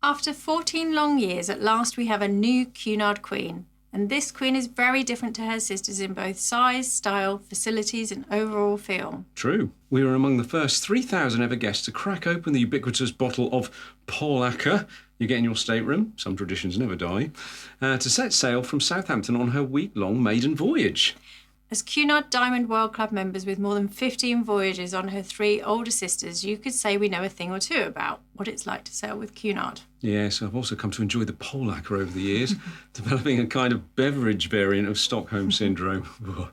After 14 long years, at last we have a new Cunard Queen. And this queen is very different to her sisters in both size, style, facilities and overall feel. True. We were among the first 3,000 ever guests to crack open the ubiquitous bottle of polarising you get in your stateroom, some traditions never die, to set sail from Southampton on her week-long maiden voyage. As Cunard Diamond World Club members with more than 15 voyages on her 3 older sisters, you could say we know a thing or two about what it's like to sail with Cunard. Yes, I've also come to enjoy the polacker over the years, developing a kind of beverage variant of Stockholm Syndrome.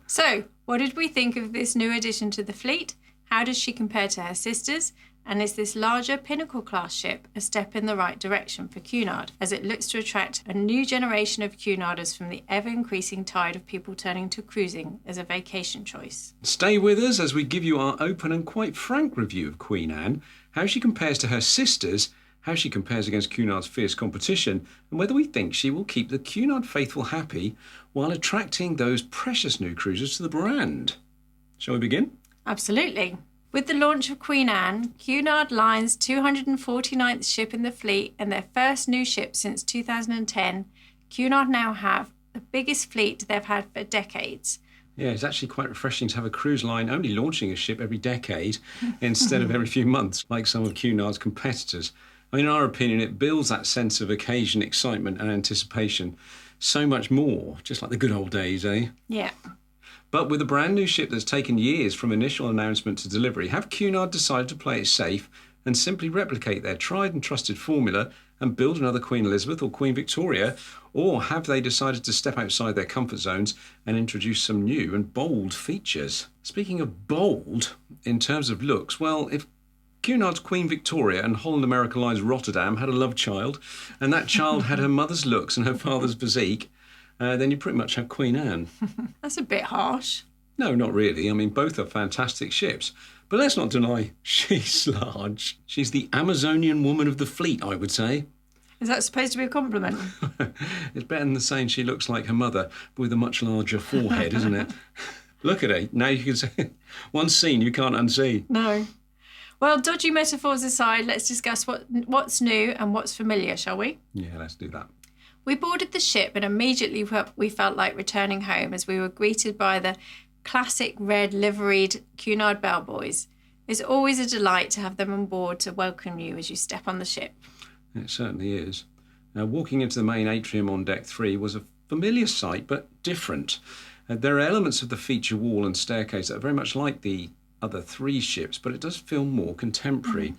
So, what did we think of this new addition to the fleet? How does she compare to her sisters? And is this larger Pinnacle Class ship a step in the right direction for Cunard, as it looks to attract a new generation of Cunarders from the ever-increasing tide of people turning to cruising as a vacation choice? Stay with us as we give you our open and quite frank review of Queen Anne, how she compares to her sisters, how she compares against Cunard's fierce competition, and whether we think she will keep the Cunard faithful happy while attracting those precious new cruisers to the brand. Shall we begin? Absolutely. With the launch of Queen Anne, Cunard Line's 249th ship in the fleet and their first new ship since 2010, Cunard now have the biggest fleet they've had for decades. Yeah, it's actually quite refreshing to have a cruise line only launching a ship every decade instead of every few months, like some of Cunard's competitors. I mean, in our opinion, it builds that sense of occasion, excitement and anticipation so much more, just like the good old days, eh? Yeah. But with a brand new ship that's taken years from initial announcement to delivery, have Cunard decided to play it safe and simply replicate their tried and trusted formula and build another Queen Elizabeth or Queen Victoria? Or have they decided to step outside their comfort zones and introduce some new and bold features? Speaking of bold, in terms of looks, well, if Cunard's Queen Victoria and Holland America Line's Rotterdam had a love child, and that child had her mother's looks and her father's physique, then you pretty much have Queen Anne. That's a bit harsh. No, not really. I mean, both are fantastic ships. But let's not deny she's large. She's the Amazonian woman of the fleet, I would say. Is that supposed to be a compliment? It's better than saying she looks like her mother, but with a much larger forehead, isn't it? Look at her. Now you can say, one scene you can't unsee. No. Well, dodgy metaphors aside, let's discuss what's new and what's familiar, shall we? Yeah, let's do that. We boarded the ship and immediately we felt like returning home as we were greeted by the classic red liveried Cunard bellboys. It's always a delight to have them on board to welcome you as you step on the ship. It certainly is. Now, walking into the main atrium on deck 3 was a familiar sight, but different. There are elements of the feature wall and staircase that are very much like the other 3 ships, but it does feel more contemporary.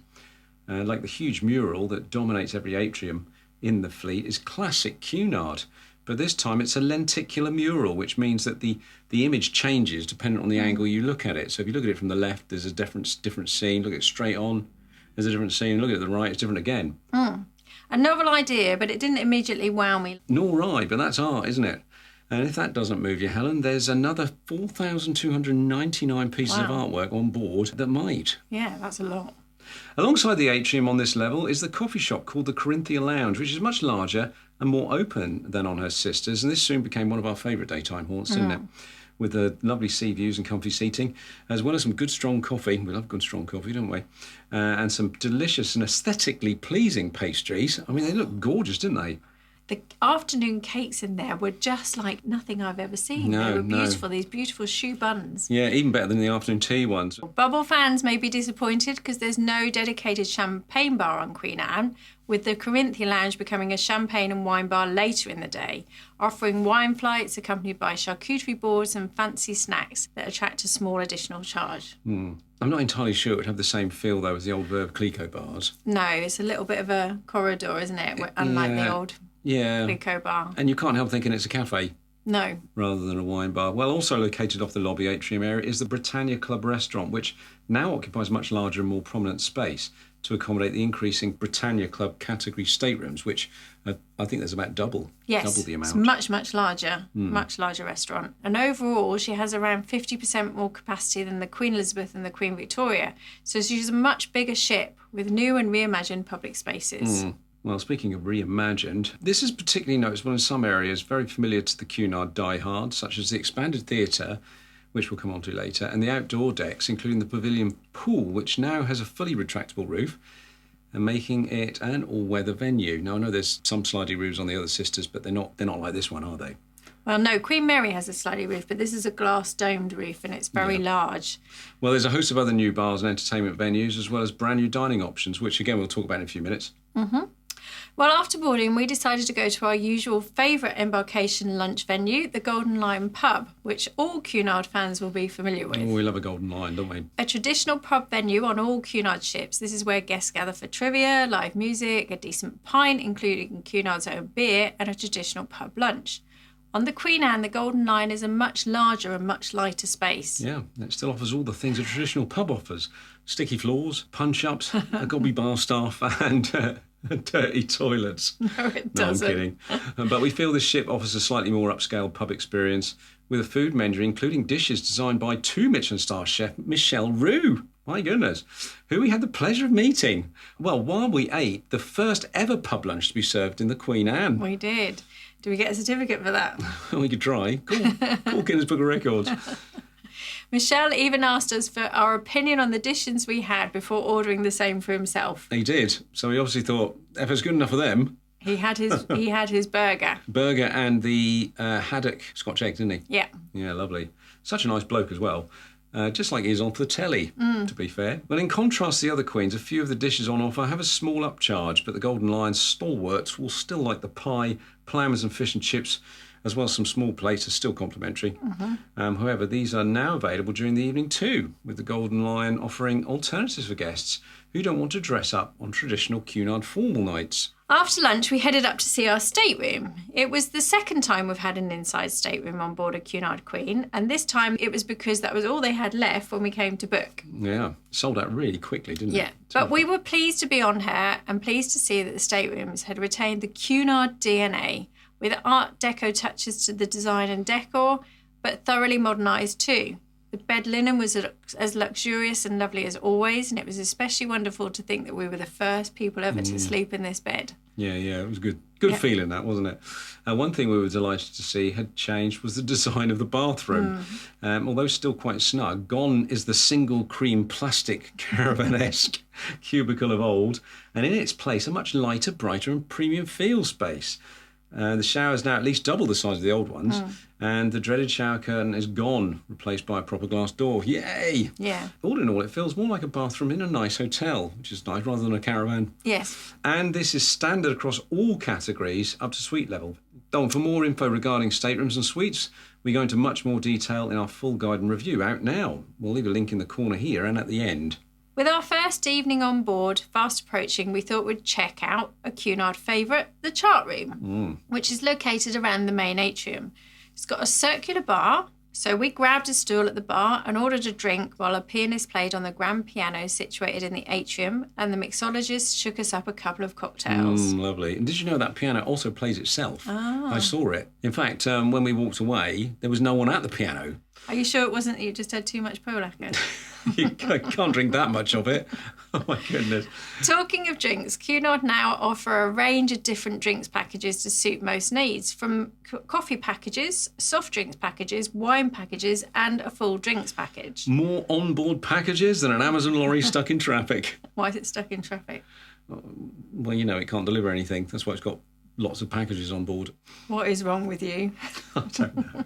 Like the huge mural that dominates every atrium in the fleet is classic Cunard, but this time it's a lenticular mural, which means that the image changes depending on the angle you look at it. So if you look at it from the left, there's a different scene. Look at it straight on, there's a different scene. Look at it the right, it's different again. A novel idea, but it didn't immediately wow me. Nor I, but that's art, isn't it? And if that doesn't move you, Helen, there's another 4,299 pieces of artwork on board that might. Yeah, that's a lot. Alongside the atrium on this level is the coffee shop called the Corinthia Lounge, which is much larger and more open than on her sisters, and this soon became one of our favourite daytime haunts, didn't it? With the lovely sea views and comfy seating, as well as some good strong coffee. We love good strong coffee, don't we? And some delicious and aesthetically pleasing pastries. I mean, they look gorgeous, didn't they? The afternoon cakes in there were just like nothing I've ever seen. They were beautiful, these beautiful shoe buns. Yeah, even better than the afternoon tea ones. Bubble fans may be disappointed because there's no dedicated champagne bar on Queen Anne, with the Corinthia Lounge becoming a champagne and wine bar later in the day, offering wine flights accompanied by charcuterie boards and fancy snacks that attract a small additional charge. I'm not entirely sure it would have the same feel, though, as the old Verve Clicquot bars. No, it's a little bit of a corridor, isn't it? Unlike the old Clicquot bar. And you can't help thinking it's a cafe. No. Rather than a wine bar. Well, also located off the lobby atrium area is the Britannia Club restaurant, which now occupies a much larger and more prominent space to accommodate the increasing Britannia Club category staterooms, which I think there's about double the amount. It's much larger, much larger restaurant. And overall, she has around 50% more capacity than the Queen Elizabeth and the Queen Victoria. So she's a much bigger ship with new and reimagined public spaces. Well, speaking of reimagined, this is particularly noticeable in some areas very familiar to the Cunard diehards, such as the expanded theatre, which we'll come on to later, and the outdoor decks, including the Pavilion pool, which now has a fully retractable roof, and making it an all-weather venue. Now, I know there's some slidey roofs on the other sisters, but they're not like this one, are they? Well, no, Queen Mary has a slidey roof, but this is a glass domed roof and it's very large. Well, there's a host of other new bars and entertainment venues, as well as brand new dining options, which again we'll talk about in a few minutes. Well, after boarding, we decided to go to our usual favourite embarkation lunch venue, the Golden Lion Pub, which all Cunard fans will be familiar with. Oh, we love a Golden Lion, don't we? A traditional pub venue on all Cunard ships. This is where guests gather for trivia, live music, a decent pint, including Cunard's own beer, and a traditional pub lunch. On the Queen Anne, the Golden Lion is a much larger and much lighter space. Yeah, it still offers all the things a traditional pub offers. Sticky floors, punch-ups, a gobby bar staff, and dirty toilets. No, it doesn't. No, I'm kidding. But we feel this ship offers a slightly more upscale pub experience with a food menu including dishes designed by 2 Michelin star chef Michelle Roux. My goodness, who we had the pleasure of meeting. Well, while we ate the first ever pub lunch to be served in the Queen Anne. We did. Do we get a certificate for that? We could try. Call Guinness Book of Records. Michelle even asked us for our opinion on the dishes we had before ordering the same for himself. He did. So he obviously thought, if it's good enough for them. He had his burger. Burger and the haddock Scotch egg, didn't he? Yeah. Yeah, lovely. Such a nice bloke as well. Just like he is on the telly, to be fair. Well, in contrast to the other queens, a few of the dishes on offer have a small upcharge, but the Golden Lion's stalwarts will still like the pie, clams and fish and chips, as well as some small plates are still complimentary. However, these are now available during the evening too, with the Golden Lion offering alternatives for guests who don't want to dress up on traditional Cunard formal nights. After lunch, we headed up to see our stateroom. It was the second time we've had an inside stateroom on board a Cunard Queen, and this time it was because that was all they had left when we came to book. Yeah, sold out really quickly, didn't it? Yeah, but we were pleased to be on her and pleased to see that the staterooms had retained the Cunard DNA, with Art Deco touches to the design and decor, but thoroughly modernised too. The bed linen was as luxurious and lovely as always, and it was especially wonderful to think that we were the first people ever to sleep in this bed. Yeah, it was good. Good feeling, that, wasn't it? One thing we were delighted to see had changed was the design of the bathroom. Although still quite snug, gone is the single cream plastic caravan-esque cubicle of old, and in its place a much lighter, brighter and premium feel space. The shower is now at least double the size of the old ones, and the dreaded shower curtain is gone, replaced by a proper glass door. Yay! Yeah. All in all, it feels more like a bathroom in a nice hotel, which is nice, rather than a caravan. Yes. And this is standard across all categories up to suite level. Don, for more info regarding staterooms and suites, we go into much more detail in our full guide and review out now. We'll leave a link in the corner here and at the end. With our first evening on board fast approaching, we thought we'd check out a Cunard favourite, the chart room, which is located around the main atrium. It's got a circular bar, so we grabbed a stool at the bar and ordered a drink while a pianist played on the grand piano situated in the atrium, and the mixologist shook us up a couple of cocktails. Lovely. And did you know that piano also plays itself? I saw it. In fact, when we walked away, there was no one at the piano. Are you sure it wasn't that you just had too much Polacker? You can't drink that much of it. Oh, my goodness. Talking of drinks, Cunard now offer a range of different drinks packages to suit most needs, from coffee packages, soft drinks packages, wine packages, and a full drinks package. More on-board packages than an Amazon lorry stuck in traffic. Why is it stuck in traffic? Well, you know, it can't deliver anything. That's why it's got lots of packages on board. What is wrong with you? I don't know.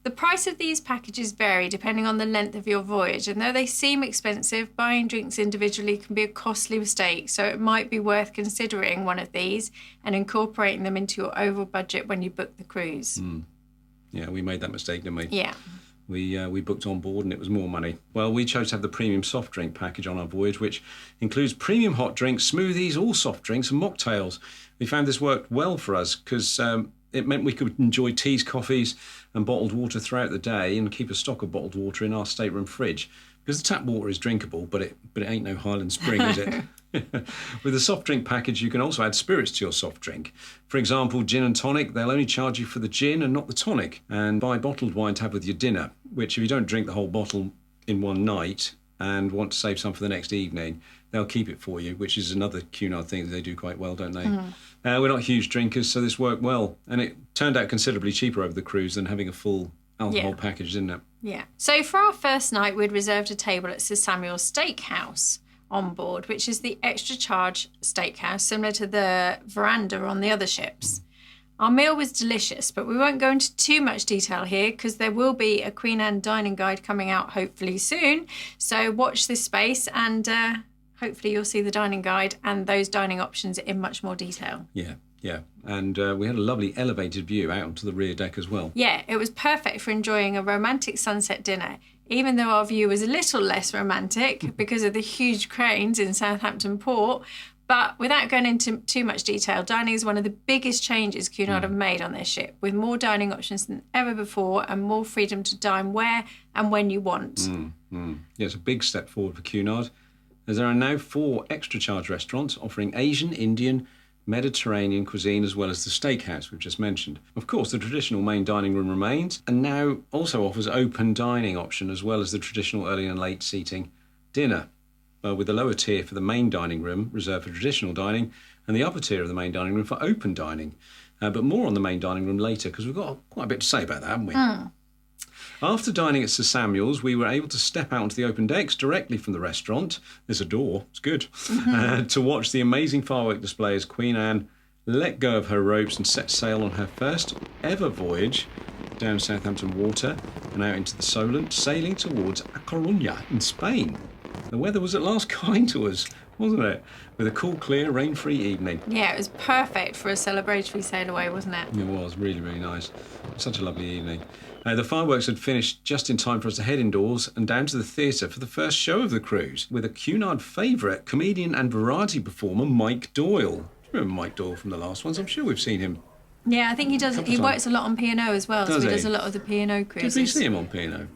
The price of these packages vary depending on the length of your voyage, and though they seem expensive, buying drinks individually can be a costly mistake, so it might be worth considering one of these and incorporating them into your overall budget when you book the cruise. Yeah, we made that mistake, didn't we? Yeah. We booked on board and it was more money. Well, we chose to have the premium soft drink package on our voyage, which includes premium hot drinks, smoothies, all soft drinks and mocktails. We found this worked well for us because it meant we could enjoy teas, coffees and bottled water throughout the day and keep a stock of bottled water in our stateroom fridge. Because the tap water is drinkable, but it ain't no Highland Spring, is it? With the soft drink package, you can also add spirits to your soft drink. For example, gin and tonic, they'll only charge you for the gin and not the tonic. And buy bottled wine to have with your dinner, which if you don't drink the whole bottle in one night and want to save some for the next evening, they'll keep it for you, which is another Cunard thing that they do quite well, don't they? We're not huge drinkers, so this worked well. And it turned out considerably cheaper over the cruise than having a full alcohol package, didn't it? Yeah. So for our first night, we'd reserved a table at Sir Samuel's Steakhouse. on board, which is the extra charge steakhouse, similar to the veranda on the other ships. Our meal was delicious, but we won't go into too much detail here because there will be a Queen Anne dining guide coming out hopefully soon. So watch this space and hopefully you'll see the dining guide and those dining options in much more detail. Yeah. And we had a lovely elevated view out onto the rear deck as well. Yeah, it was perfect for enjoying a romantic sunset dinner, even though our view was a little less romantic because of the huge cranes in Southampton Port. But without going into too much detail, dining is one of the biggest changes Cunard have made on their ship, with more dining options than ever before and more freedom to dine where and when you want. Yeah, it's a big step forward for Cunard, as there are now 4 extra charge restaurants offering Asian, Indian, Mediterranean cuisine, as well as the steakhouse we've just mentioned. Of course, the traditional main dining room remains and now also offers open dining option, as well as the traditional early and late seating dinner. With the lower tier for the main dining room reserved for traditional dining and the upper tier of the main dining room for open dining. But more on the main dining room later because we've got quite a bit to say about that, haven't we? After dining at Sir Samuel's, we were able to step out onto the open decks directly from the restaurant. There's a door, it's good, to watch the amazing firework display as Queen Anne let go of her ropes and set sail on her first ever voyage down Southampton water and out into the Solent, sailing towards A Coruña in Spain. The weather was at last kind to us, wasn't it? With a cool, clear, rain-free evening. Yeah, it was perfect for a celebratory sail away, wasn't it? It was really, really nice. Such a lovely evening. The fireworks had finished just in time for us to head indoors and down to the theatre for the first show of the cruise with a Cunard favourite, comedian and variety performer Mike Doyle. Do you remember Mike Doyle from the last ones? I'm sure we've seen him. Yeah, I think he does. He works a lot on P&O as well, so he does a lot of the P&O cruises. Did we see him on P&O?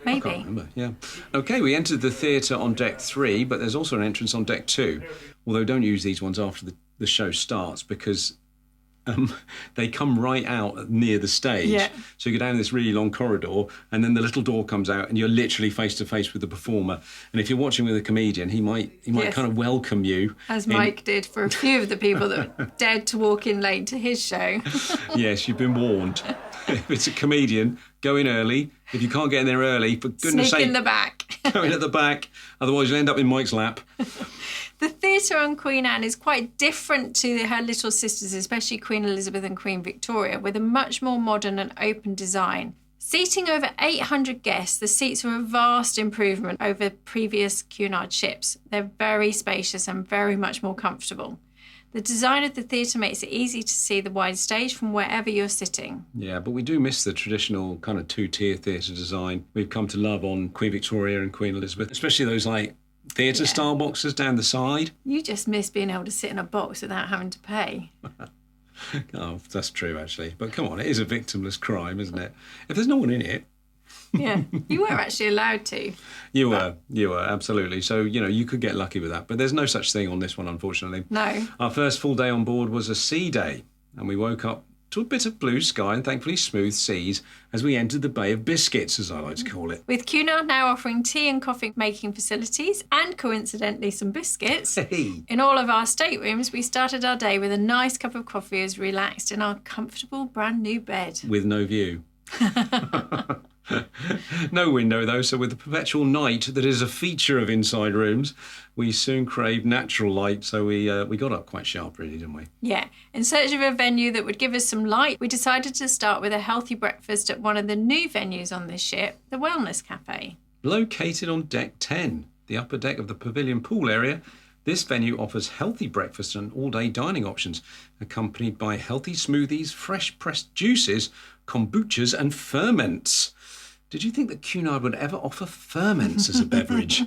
Maybe. I can't remember, yeah. OK, we entered the theatre on deck 3, but there's also an entrance on deck 2. Although don't use these ones after the show starts because they come right out near the stage. Yeah. So you go down this really long corridor and then the little door comes out and you're literally face to face with the performer. And if you're watching with a comedian, he might kind of welcome you. As Mike did for a few of the people that dared to walk in late to his show. Yes, you've been warned. If it's a comedian, go in early. If you can't get in there early, for goodness sake, sneak in the back. Go in at the back. Otherwise, you'll end up in Mike's lap. The theatre on Queen Anne is quite different to her little sisters, especially Queen Elizabeth and Queen Victoria, with a much more modern and open design. Seating over 800 guests, the seats are a vast improvement over previous Cunard ships. They're very spacious and very much more comfortable. The design of the theatre makes it easy to see the wide stage from wherever you're sitting. Yeah, but we do miss the traditional kind of 2-tier theatre design we've come to love on Queen Victoria and Queen Elizabeth, especially those like theatre-style boxes down the side. You just miss being able to sit in a box without having to pay. Oh, that's true, actually. But come on, it is a victimless crime, isn't it? If there's no one in it. Yeah, you were actually allowed to. You were, absolutely. So, you could get lucky with that. But there's no such thing on this one, unfortunately. No. Our first full day on board was a sea day, and we woke up to a bit of blue sky and thankfully smooth seas as we entered the Bay of Biscuits, as I like to call it. With Cunard now offering tea and coffee making facilities and coincidentally some biscuits, in all of our staterooms, we started our day with a nice cup of coffee as relaxed in our comfortable brand new bed. With no view. No window, though, so with the perpetual night that is a feature of inside rooms, we soon craved natural light, so we got up quite sharp, really, didn't we? Yeah. In search of a venue that would give us some light, we decided to start with a healthy breakfast at one of the new venues on this ship, the Wellness Cafe. Located on Deck 10, the upper deck of the Pavilion pool area, this venue offers healthy breakfast and all-day dining options, accompanied by healthy smoothies, fresh pressed juices, kombuchas and ferments. Did you think that Cunard would ever offer ferments as a beverage?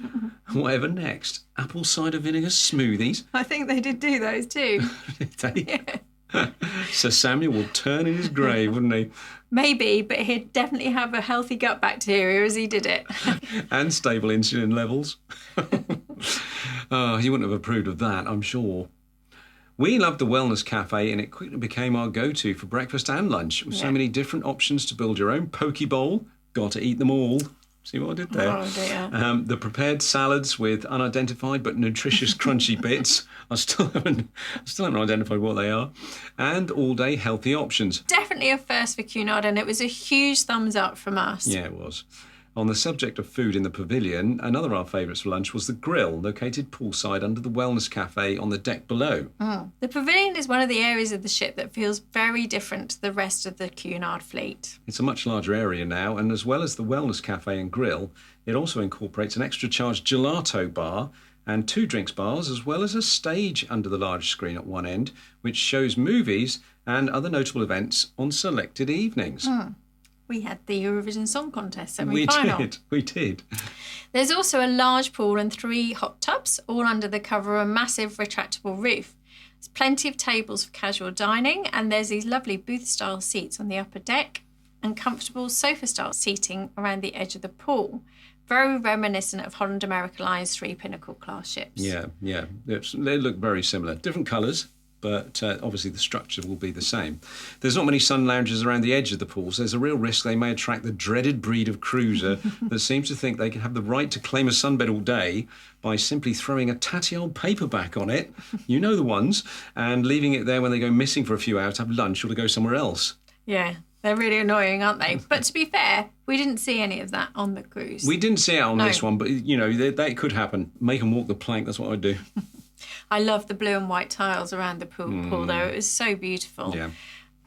Whatever next? Apple cider vinegar smoothies? I think they did do those too. Did they? Yeah. Sir Samuel would turn in his grave, wouldn't he? Maybe, but he'd definitely have a healthy gut bacteria as he did it. And stable insulin levels. Oh, he wouldn't have approved of that, I'm sure. We loved the Wellness Cafe and it quickly became our go-to for breakfast and lunch with so many different options to build your own poke bowl. Got to eat them all. See what I did there? Oh, dear. The prepared salads with unidentified but nutritious crunchy bits. I still haven't identified what they are. And all-day healthy options. Definitely a first for Cunard, and it was a huge thumbs up from us. Yeah, it was. On the subject of food in the Pavilion, another of our favourites for lunch was the grill, located poolside under the Wellness Cafe on the deck below. The Pavilion is one of the areas of the ship that feels very different to the rest of the Cunard fleet. It's a much larger area now, and as well as the Wellness Cafe and grill, it also incorporates an extra charged gelato bar and 2 drinks bars, as well as a stage under the large screen at one end, which shows movies and other notable events on selected evenings. We had the Eurovision Song Contest semi-final. We did. There's also a large pool and 3 hot tubs, all under the cover of a massive retractable roof. There's plenty of tables for casual dining, and there's these lovely booth-style seats on the upper deck and comfortable sofa-style seating around the edge of the pool. Very reminiscent of Holland America Line's 3 Pinnacle Class ships. Yeah. They look very similar. Different colours, but obviously the structure will be the same. There's not many sun lounges around the edge of the pools. There's a real risk they may attract the dreaded breed of cruiser that seems to think they can have the right to claim a sunbed all day by simply throwing a tatty old paperback on it, you know the ones, and leaving it there when they go missing for a few hours to have lunch or to go somewhere else. Yeah, they're really annoying, aren't they? But to be fair, we didn't see any of that on the cruise. We didn't see it on this one, but, you know, that could happen. Make them walk the plank, that's what I'd do. I love the blue and white tiles around the pool though. It was so beautiful. Yeah.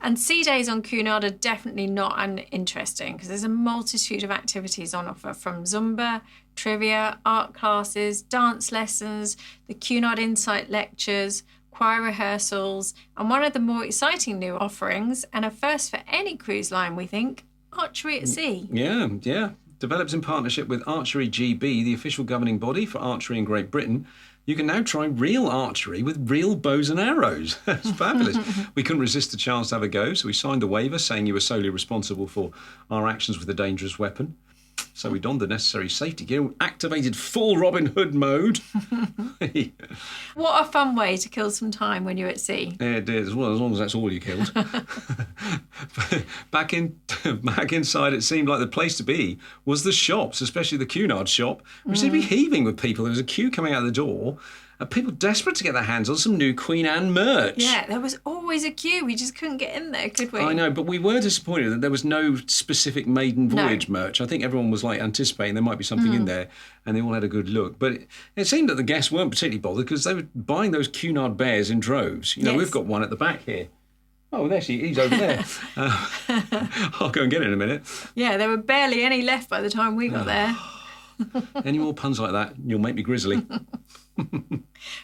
And sea days on Cunard are definitely not uninteresting because there's a multitude of activities on offer, from Zumba, trivia, art classes, dance lessons, the Cunard Insight lectures, choir rehearsals, and one of the more exciting new offerings, and a first for any cruise line, we think, archery at sea. Yeah. Developed in partnership with Archery GB, the official governing body for archery in Great Britain. You can now try real archery with real bows and arrows. That's fabulous. We couldn't resist the chance to have a go, so we signed the waiver saying you were solely responsible for our actions with a dangerous weapon. So we donned the necessary safety gear, activated full Robin Hood mode. What a fun way to kill some time when you're at sea. It is, well, as long as that's all you killed. Back inside, it seemed like the place to be was the shops, especially the Cunard shop, which seemed to be heaving with people. There was a queue coming out the door. People desperate to get their hands on some new Queen Anne merch. Yeah, there was always a queue. We just couldn't get in there, could we? I know, but we were disappointed that there was no specific Maiden Voyage merch. I think everyone was like anticipating there might be something in there, and they all had a good look. But it seemed that the guests weren't particularly bothered because they were buying those Cunard bears in droves. You know, we've got one at the back here. Oh, there he's over there. I'll go and get it in a minute. Yeah, there were barely any left by the time we got there. Any more puns like that, you'll make me grizzly.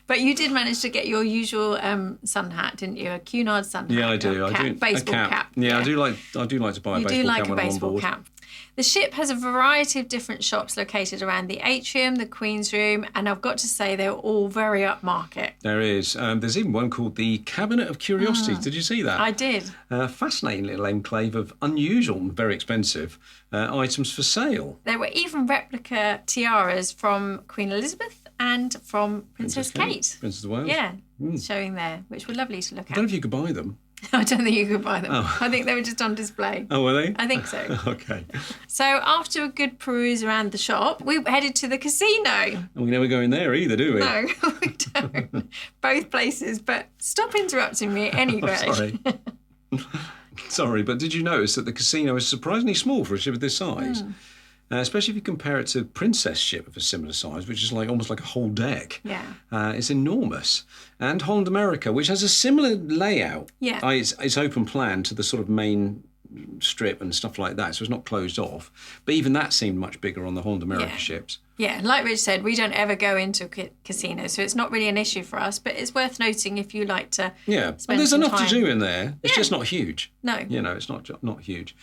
But you did manage to get your usual sun hat, didn't you? A Cunard sun hat. Yeah, I do. I do. Baseball cap. Yeah, I do like to buy a baseball cap. You do like when a I'm on baseball board. cap. The ship has a variety of different shops located around the atrium, the Queen's Room, and I've got to say they're all very upmarket. There is. There's even one called the Cabinet of Curiosities. Did you see that? I did. Fascinating little enclave of unusual and very expensive items for sale. There were even replica tiaras from Queen Elizabeth and from Princess Kate. Princess of Wales. Yeah, showing there, which were lovely to look I at. don't know if you could buy them. I don't think you could buy them. Oh. I think they were just on display. Oh, were they? I think so. Okay. So after a good peruse around the shop, we headed to the casino. We never go in there either, do we? No, we don't. Both places, but stop interrupting me anyway. Sorry. Sorry, but did you notice that the casino is surprisingly small for a ship of this size? Especially if you compare it to a Princess ship of a similar size, which is almost like a whole deck. Yeah. It's enormous. And Holland America, which has a similar layout. Yeah. It's open plan to the sort of main strip and stuff like that, so it's not closed off. But even that seemed much bigger on the Holland America ships. Yeah, like Rich said, we don't ever go into casinos, so it's not really an issue for us, but it's worth noting if you like to Yeah, spend there's some enough time. to do in there. It's just not huge. No. You know, it's not huge.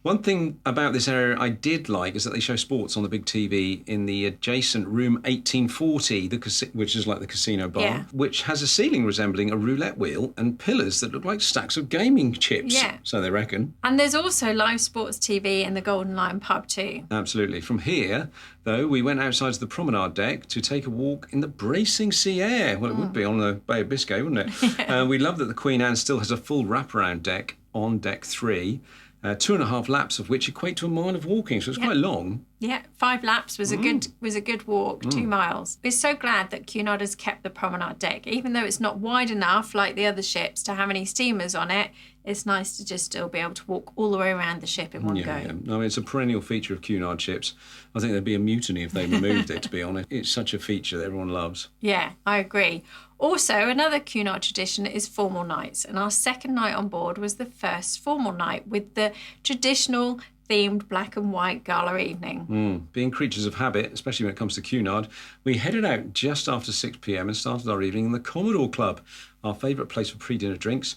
One thing about this area I did like is that they show sports on the big TV in the adjacent room 1840, which is like the casino bar, which has a ceiling resembling a roulette wheel and pillars that look like stacks of gaming chips. Yeah. So they reckon. And there's also live sports TV in the Golden Lion pub too. Absolutely. From here, though, we went outside to the promenade deck to take a walk in the bracing sea air. Well, it would be on the Bay of Biscay, wouldn't it? We love that the Queen Anne still has a full wraparound deck on deck 3. 2.5 laps of which equate to a mile of walking, so it's quite long. Yeah, 5 laps was a good walk, 2 miles. We're so glad that Cunard has kept the promenade deck. Even though it's not wide enough like the other ships to have any steamers on it, it's nice to just still be able to walk all the way around the ship in one go. Yeah. I mean, it's a perennial feature of Cunard ships. I think there'd be a mutiny if they removed it, to be honest. It's such a feature that everyone loves. Yeah, I agree. Also, another Cunard tradition is formal nights, and our second night on board was the first formal night with the traditional themed black and white gala evening. Being creatures of habit, especially when it comes to Cunard, we headed out just after 6 p.m. and started our evening in the Commodore Club, our favourite place for pre-dinner drinks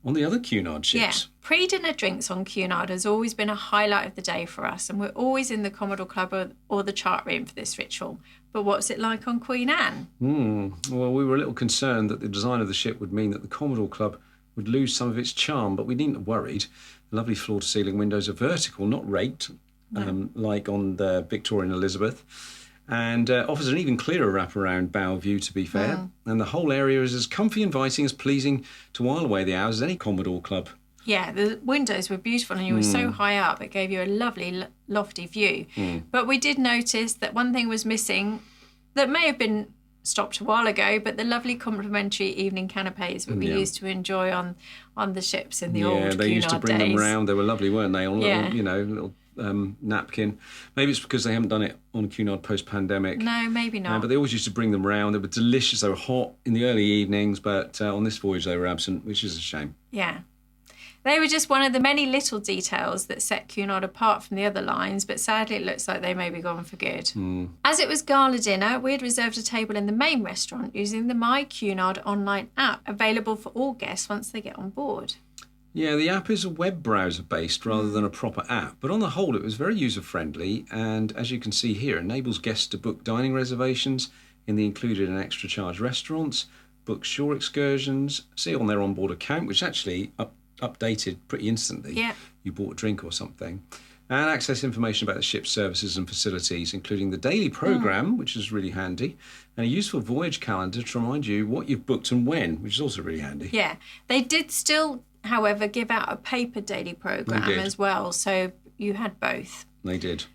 on the other Cunard ships. Yeah, pre-dinner drinks on Cunard has always been a highlight of the day for us, and we're always in the Commodore Club or the chart room for this ritual. But what's it like on Queen Anne? Well, we were a little concerned that the design of the ship would mean that the Commodore Club would lose some of its charm, but we needn't have worried. The lovely floor-to-ceiling windows are vertical, not raked, like on the Victorian Elizabeth, and offers an even clearer wraparound bow view, to be fair. And the whole area is as comfy, inviting, as pleasing to while away the hours as any Commodore Club. Yeah, the windows were beautiful and you were so high up, it gave you a lovely lofty view. But we did notice that one thing was missing that may have been stopped a while ago, but the lovely complimentary evening canapes that we used to enjoy on the ships in the old Cunard days. Yeah, they used to bring them round. They were lovely, weren't they? On little, napkin. Maybe it's because they haven't done it on Cunard post-pandemic. No, maybe not. But they always used to bring them round. They were delicious. They were hot in the early evenings, but on this voyage they were absent, which is a shame. Yeah. They were just one of the many little details that set Cunard apart from the other lines, but sadly it looks like they may be gone for good. As it was gala dinner, we had reserved a table in the main restaurant using the My Cunard online app, available for all guests once they get on board. Yeah, the app is a web browser based rather than a proper app, but on the whole it was very user friendly, and as you can see here, enables guests to book dining reservations in the included and extra charge restaurants, book shore excursions, see on their onboard account, which actually updated pretty instantly. Yeah. You bought a drink or something, and access information about the ship's services and facilities, including the daily programme, which is really handy, and a useful voyage calendar to remind you what you've booked and when, which is also really handy. Yeah, they did still, however, give out a paper daily programme as well, so you had both. They did.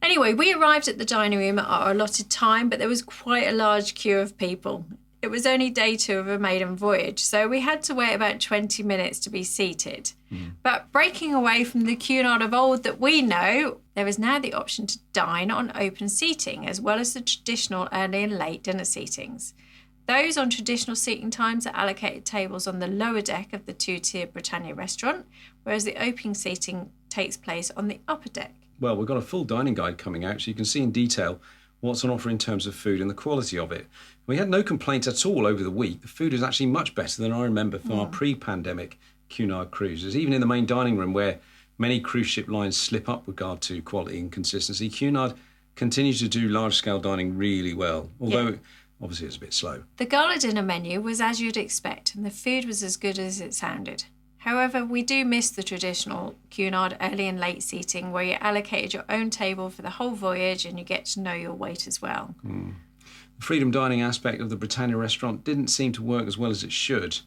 Anyway, we arrived at the dining room at our allotted time, but there was quite a large queue of people. It was only day 2 of a maiden voyage, so we had to wait about 20 minutes to be seated. But breaking away from the Cunard of old that we know, there is now the option to dine on open seating, as well as the traditional early and late dinner seatings. Those on traditional seating times are allocated tables on the lower deck of the 2-tier Britannia restaurant, whereas the opening seating takes place on the upper deck. Well, we've got a full dining guide coming out, so you can see in detail what's on offer in terms of food and the quality of it. We had no complaints at all over the week. The food was actually much better than I remember from our pre-pandemic Cunard cruises. Even in the main dining room, where many cruise ship lines slip up with regard to quality and consistency, Cunard continues to do large-scale dining really well, although obviously it's a bit slow. The gala dinner menu was as you'd expect, and the food was as good as it sounded. However, we do miss the traditional Cunard early and late seating, where you're allocated your own table for the whole voyage and you get to know your wait as well. The freedom dining aspect of the Britannia restaurant didn't seem to work as well as it should,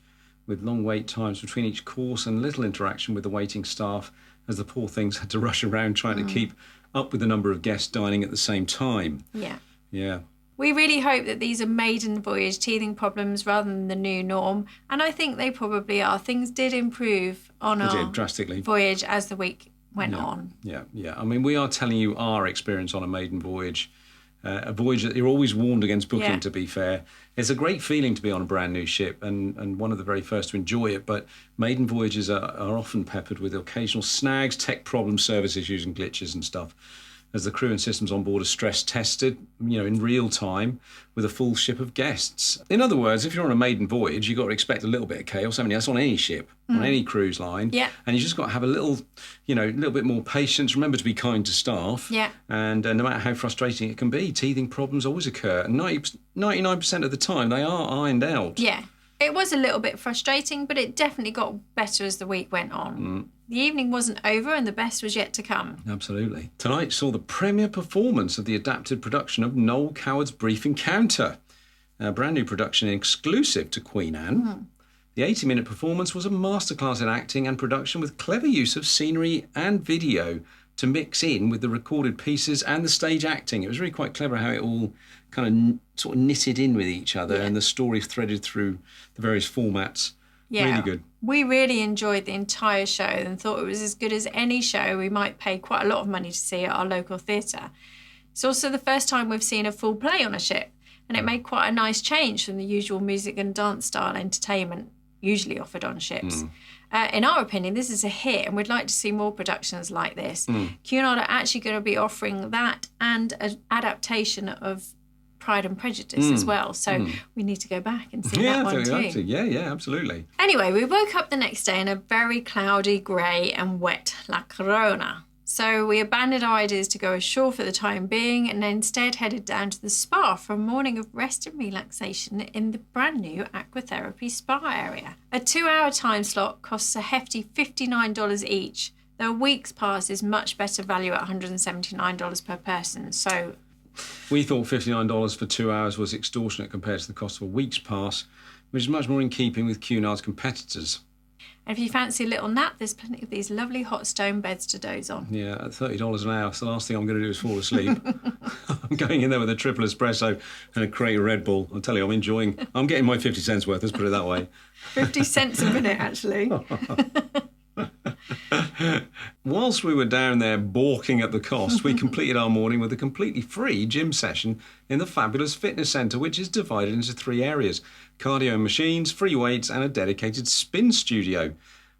with long wait times between each course and little interaction with the waiting staff, as the poor things had to rush around trying to keep up with the number of guests dining at the same time. Yeah. We really hope that these are maiden voyage teething problems rather than the new norm, and I think they probably are. Things did improve on our drastically voyage as the week went on. Yeah. I mean, we are telling you our experience on a maiden voyage, a voyage that you're always warned against booking, to be fair. It's a great feeling to be on a brand new ship and one of the very first to enjoy it, but maiden voyages are often peppered with occasional snags, tech problems, service issues and glitches and stuff, as the crew and systems on board are stress tested, in real time with a full ship of guests. In other words, if you're on a maiden voyage, you've got to expect a little bit of chaos. I mean, that's on any ship, on any cruise line. Yeah. And you just got to have a little bit more patience. Remember to be kind to staff. Yeah. And no matter how frustrating it can be, teething problems always occur. And 99% of the time, they are ironed out. Yeah. It was a little bit frustrating, but it definitely got better as the week went on. The evening wasn't over and the best was yet to come. Absolutely. Tonight saw the premiere performance of the adapted production of Noel Coward's Brief Encounter, a brand new production exclusive to Queen Anne. The 80-minute performance was a masterclass in acting and production with clever use of scenery and video, to mix in with the recorded pieces and the stage acting. It was really quite clever how it all kind of sort of knitted in with each other and the story threaded through the various formats. Yeah, really good. We really enjoyed the entire show and thought it was as good as any show we might pay quite a lot of money to see at our local theatre. It's also the first time we've seen a full play on a ship, and it made quite a nice change from the usual music and dance style entertainment usually offered on ships. In our opinion, this is a hit, and we'd like to see more productions like this. Cunard are actually going to be offering that and an adaptation of Pride and Prejudice as well. So we need to go back and see that one too. Yeah, absolutely. Anyway, we woke up the next day in a very cloudy, grey and wet La Corona. So we abandoned our ideas to go ashore for the time being and instead headed down to the spa for a morning of rest and relaxation in the brand new aquatherapy spa area. A 2-hour time slot costs a hefty $59 each, though a week's pass is much better value at $179 per person. So we thought $59 for 2 hours was extortionate compared to the cost of a week's pass, which is much more in keeping with Cunard's competitors. And if you fancy a little nap, there's plenty of these lovely hot stone beds to doze on. Yeah, at $30 an hour, so the last thing I'm going to do is fall asleep. I'm going in there with a triple espresso and a crate of Red Bull. I'll tell you, I'm getting my 50 cents worth, let's put it that way. 50 cents a minute, actually. Whilst we were down there balking at the cost, we completed our morning with a completely free gym session in the fabulous fitness centre, which is divided into 3 areas: cardio machines, free weights and a dedicated spin studio.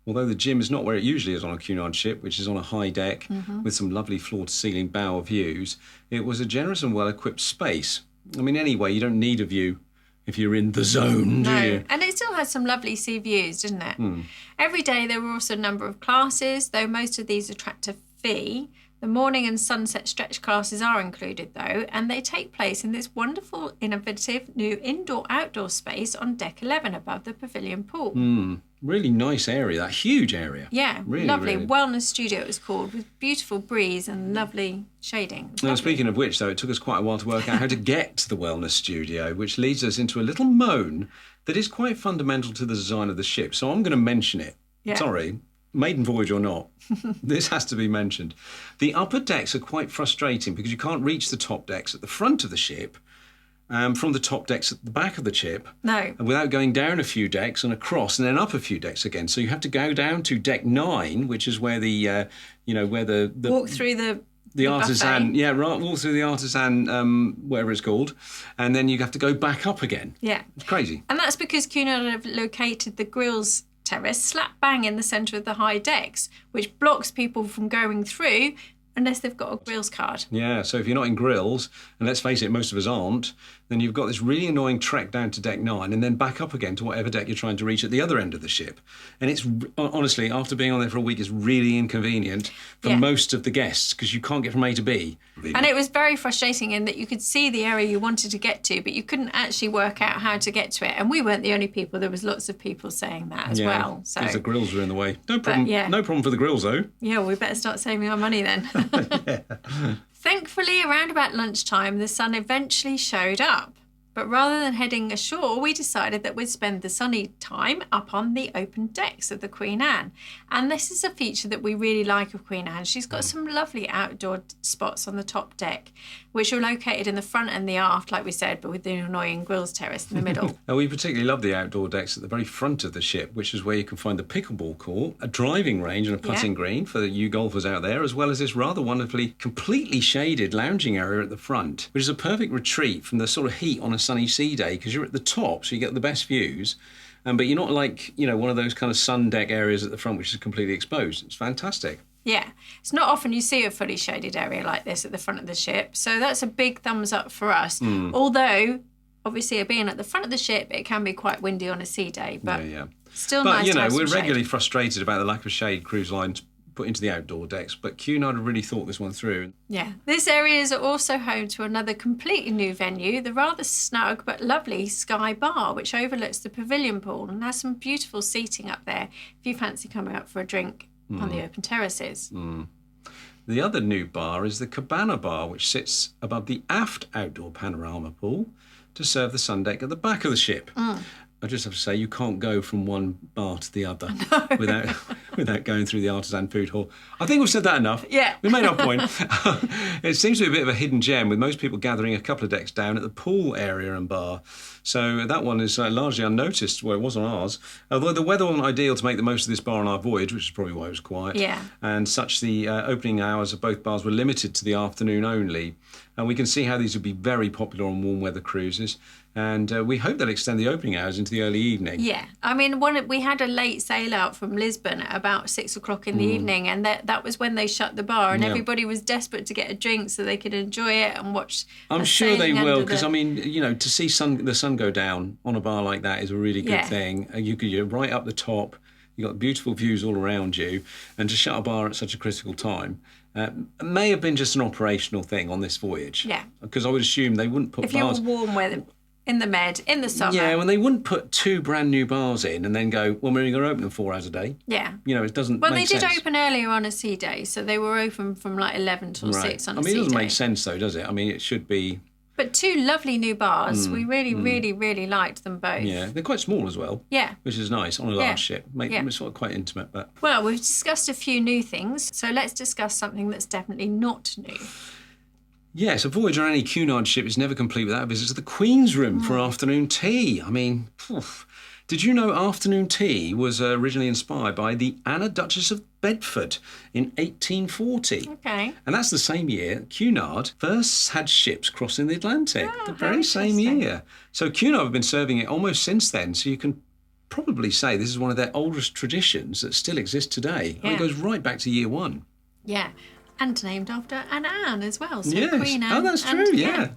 Although the gym is not where it usually is on a Cunard ship, which is on a high deck with some lovely floor-to-ceiling bower views, it was a generous and well-equipped space. I mean, anyway, you don't need a view if you're in the zone, do you? And it still has some lovely sea views, didn't it? Every day there were also a number of classes, though most of these attract a fee. The morning and sunset stretch classes are included, though, and they take place in this wonderful, innovative new indoor-outdoor space on Deck 11 above the Pavilion pool. Really nice area, that huge area. Yeah, really, lovely. Really. Wellness studio it was called, with beautiful breeze and lovely shading. Now, speaking of which, though, it took us quite a while to work out how to get to the wellness studio, which leads us into a little moan that is quite fundamental to the design of the ship. So I'm going to mention it. Yeah. Sorry, Maiden Voyage or not, this has to be mentioned. The upper decks are quite frustrating because you can't reach the top decks at the front of the ship from the top decks at the back of the ship. No. Without going down a few decks and across and then up a few decks again. So you have to go down to deck 9, which is where the, where the walk through the artisan, buffet. walk through the artisan, whatever it's called, and then you have to go back up again. Yeah. It's crazy. And that's because Cunard have located the grills terrace slap bang in the centre of the high decks, which blocks people from going through unless they've got a grills card. Yeah, so if you're not in grills, and let's face it, most of us aren't, then you've got this really annoying trek down to deck 9 and then back up again to whatever deck you're trying to reach at the other end of the ship. And it's, honestly, after being on there for a week, it's really inconvenient for most of the guests because you can't get from A to B. And it was very frustrating in that you could see the area you wanted to get to, but you couldn't actually work out how to get to it. And we weren't the only people. There was lots of people saying that as well. So because the grills were in the way. No problem. No problem for the grills, though. Yeah, we better start saving our money then. Thankfully, around about lunchtime, the sun eventually showed up. But rather than heading ashore, we decided that we'd spend the sunny time up on the open decks of the Queen Anne. And this is a feature that we really like of Queen Anne. She's got some lovely outdoor spots on the top deck, which are located in the front and the aft, like we said, but with the annoying grills terrace in the middle. We particularly love the outdoor decks at the very front of the ship, which is where you can find the pickleball court, a driving range and a putting green for you golfers out there, as well as this rather wonderfully completely shaded lounging area at the front, which is a perfect retreat from the sort of heat on a sunny sea day because you're at the top, so you get the best views. But you're not like, one of those kind of sun deck areas at the front, which is completely exposed. It's fantastic. Yeah, it's not often you see a fully shaded area like this at the front of the ship. So that's a big thumbs up for us. Although, obviously, being at the front of the ship, it can be quite windy on a sea day. But still nice to have some we're regularly shade. frustrated about the lack of shade cruise lines put into the outdoor decks, but Cunard have really thought this one through. Yeah. This area is also home to another completely new venue, the rather snug but lovely Sky Bar, which overlooks the Pavilion pool and has some beautiful seating up there if you fancy coming up for a drink on the open terraces. The other new bar is the Cabana Bar, which sits above the aft outdoor panorama pool to serve the sun deck at the back of the ship. I just have to say, you can't go from one bar to the other without going through the artisan food hall. I think we've said that enough. Yeah. We made our point. It seems to be a bit of a hidden gem, with most people gathering a couple of decks down at the pool area and bar. So that one is largely unnoticed, where it was on ours. Although the weather wasn't ideal to make the most of this bar on our voyage, which is probably why it was quiet. Yeah. And such, the opening hours of both bars were limited to the afternoon only. And we can see how these would be very popular on warm weather cruises. And we hope they'll extend the opening hours into the early evening. Yeah. I mean, we had a late sail out from Lisbon at about 6 o'clock in the evening, and that was when they shut the bar, and everybody was desperate to get a drink so they could enjoy it and watch. I'm sure they will, because, I mean, you know, to see the sun go down on a bar like that is a really good thing. You're right up the top. You've got beautiful views all around you, and to shut a bar at such a critical time may have been just an operational thing on this voyage. Yeah. Because I would assume they wouldn't put if bars... If you were warm weather, in the Med, in the summer. Yeah, when they wouldn't put 2 brand new bars in and then go, well, we're only going to open them 4 hours a day. Yeah. You know, it doesn't make sense. Well, they did open earlier on a sea day, so they were open from like 11 till 6 on a sea day. I mean, it doesn't make sense, though, does it? I mean, it should be... But 2 lovely new bars. We really liked them both. Yeah, they're quite small as well. Yeah. Which is nice on a large ship. Make them sort of quite intimate. But... Well, we've discussed a few new things, so let's discuss something that's definitely not new. Yes, a voyage on any Cunard ship is never complete without a visit to the Queen's room for afternoon tea. I mean, did you know afternoon tea was originally inspired by the Anna Duchess of Bedford in 1840? Okay. And that's the same year Cunard first had ships crossing the Atlantic. Oh, the very same year. So Cunard have been serving it almost since then, so you can probably say this is one of their oldest traditions that still exists today. Yeah. And it goes right back to year 1. Yeah. And named after an Anne as well. So yes. Queen Anne. Oh, that's true. Yeah.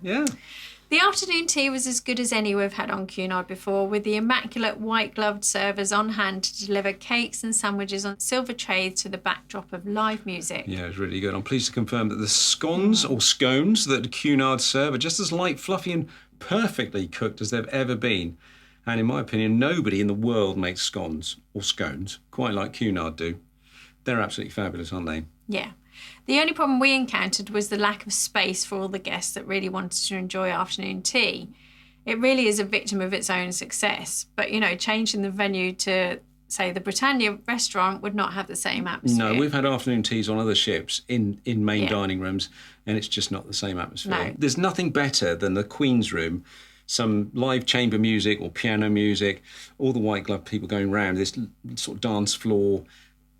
The afternoon tea was as good as any we've had on Cunard before, with the immaculate white-gloved servers on hand to deliver cakes and sandwiches on silver trays to the backdrop of live music. Yeah, it was really good. I'm pleased to confirm that the scones or scones that Cunard serve are just as light, fluffy and perfectly cooked as they've ever been. And in my opinion, nobody in the world makes scones or scones quite like Cunard do. They're absolutely fabulous, aren't they? Yeah. The only problem we encountered was the lack of space for all the guests that really wanted to enjoy afternoon tea. It really is a victim of its own success. But, you know, changing the venue to, say, the Britannia restaurant would not have the same atmosphere. No, we've had afternoon teas on other ships in main dining rooms, and it's just not the same atmosphere. No. There's nothing better than the Queen's room, some live chamber music or piano music, all the white glove people going round, this sort of dance floor.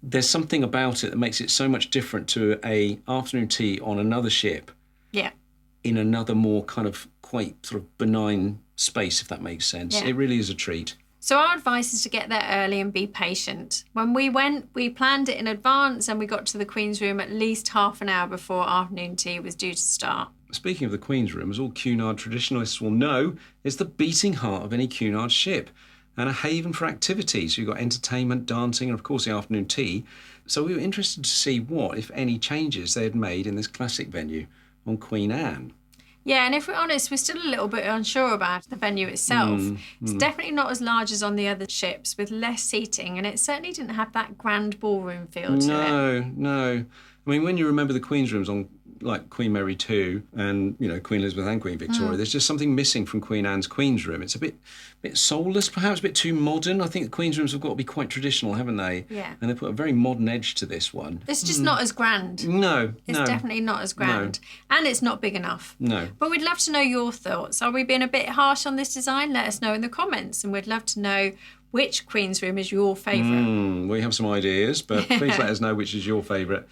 There's something about it that makes it so much different to a afternoon tea on another ship. Yeah. In another more kind of quite sort of benign space, if that makes sense. Yeah. It really is a treat. So our advice is to get there early and be patient. When we went, we planned it in advance and we got to the Queen's room at least half an hour before afternoon tea was due to start. Speaking of the Queen's room, as all Cunard traditionalists will know, is the beating heart of any Cunard ship, and a haven for activities. You've got entertainment, dancing, and of course the afternoon tea. So we were interested to see what, if any, changes they had made in this classic venue on Queen Anne. Yeah, and if we're honest, we're still a little bit unsure about the venue itself. It's definitely not as large as on the other ships, with less seating, and it certainly didn't have that grand ballroom feel to it. No. I mean, when you remember the Queen's rooms on, like, Queen Mary II and, you know, Queen Elizabeth and Queen Victoria, there's just something missing from Queen Anne's Queen's room. It's a bit soulless, perhaps, a bit too modern. I think the Queen's rooms have got to be quite traditional, haven't they? Yeah. And they put a very modern edge to this one. It's just not as grand. No. It's definitely not as grand. No. And it's not big enough. No. But we'd love to know your thoughts. Are we being a bit harsh on this design? Let us know in the comments. And we'd love to know which Queen's room is your favourite. We have some ideas, but please let us know which is your favourite.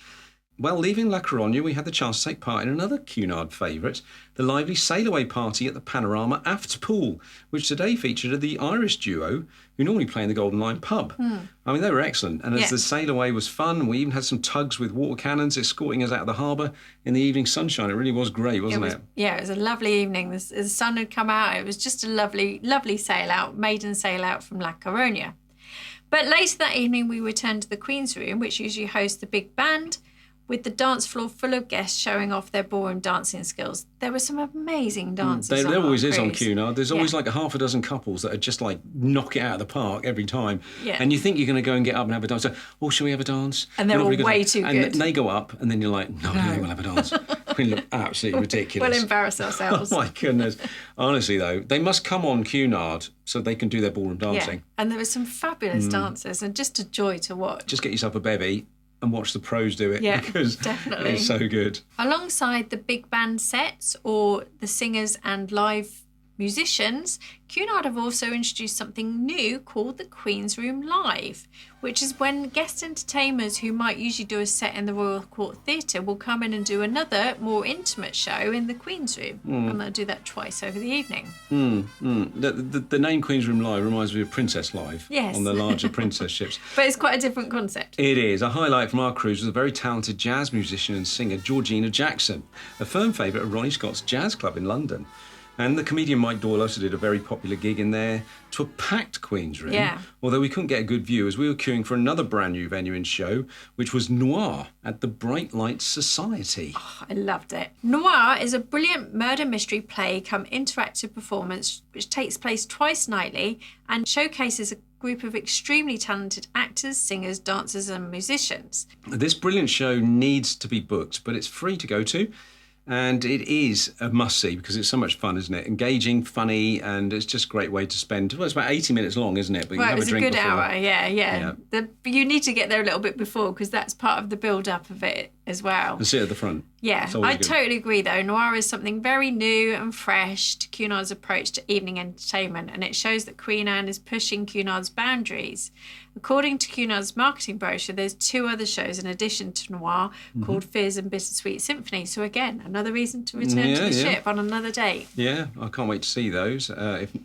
Well, leaving La Coruña, we had the chance to take part in another Cunard favourite, the lively sail-away party at the Panorama Aft Pool, which today featured the Irish duo who normally play in the Golden Lion pub. I mean, they were excellent. And as the sail-away was fun, we even had some tugs with water cannons escorting us out of the harbour in the evening sunshine. It really was great, wasn't it? Yeah, it was a lovely evening. The sun had come out. It was just a lovely, lovely sail-out, maiden sail-out from La Coruña. But later that evening, we returned to the Queen's room, which usually hosts the big band, with the dance floor full of guests showing off their ballroom dancing skills. There were some amazing dances There always is on cruise. Cunard. There's always like a half a dozen couples that are just like knock it out of the park every time. Yeah. And you think you're going to go and get up and have a dance. So, shall we have a dance? And they're all really way too good. And they go up and then you're like, no, we'll have a dance. We look absolutely ridiculous. We'll embarrass ourselves. Oh, my goodness. Honestly, though, they must come on Cunard so they can do their ballroom dancing. Yeah, and there were some fabulous dancers and just a joy to watch. Just get yourself a bevy and watch the pros do it, Yeah, because definitely. it's so good. Alongside the big band sets or the singers and live musicians, Cunard have also introduced something new called the Queen's Room Live, which is when guest entertainers who might usually do a set in the Royal Court Theatre will come in and do another, more intimate show in the Queen's Room. And they'll do that twice over the evening. The name Queen's Room Live reminds me of Princess Live on the larger princess ships. But it's quite a different concept. It is. A highlight from our cruise was a very talented jazz musician and singer, Georgina Jackson, a firm favourite of Ronnie Scott's Jazz Club in London. And the comedian Mike Doyle also did a very popular gig in there to a packed Queen's Room. Yeah. Although we couldn't get a good view as we were queuing for another brand new venue and show, which was Noir at the Bright Lights Society. Oh, I loved it. Noir is a brilliant murder mystery play come interactive performance which takes place twice nightly and showcases a group of extremely talented actors, singers, dancers and musicians. This brilliant show needs to be booked, but it's free to go to. And it is a must-see because it's so much fun, isn't it? Engaging, funny, and it's just a great way to spend... Well, it's about 80 minutes long, isn't it? But you Well, have it was a drink a good before. hour, yeah. You need to get there a little bit before because that's part of the build-up of it as well. And sit at the front. Yeah, It's always I good. totally agree though. Noir is something very new and fresh to Cunard's approach to evening entertainment, and it shows that Queen Anne is pushing Cunard's boundaries. According to Cunard's marketing brochure, there's 2 other shows in addition to Noir called Fears and Bittersweet Symphony. So again, another reason to return to the ship on another date. Yeah, I can't wait to see those,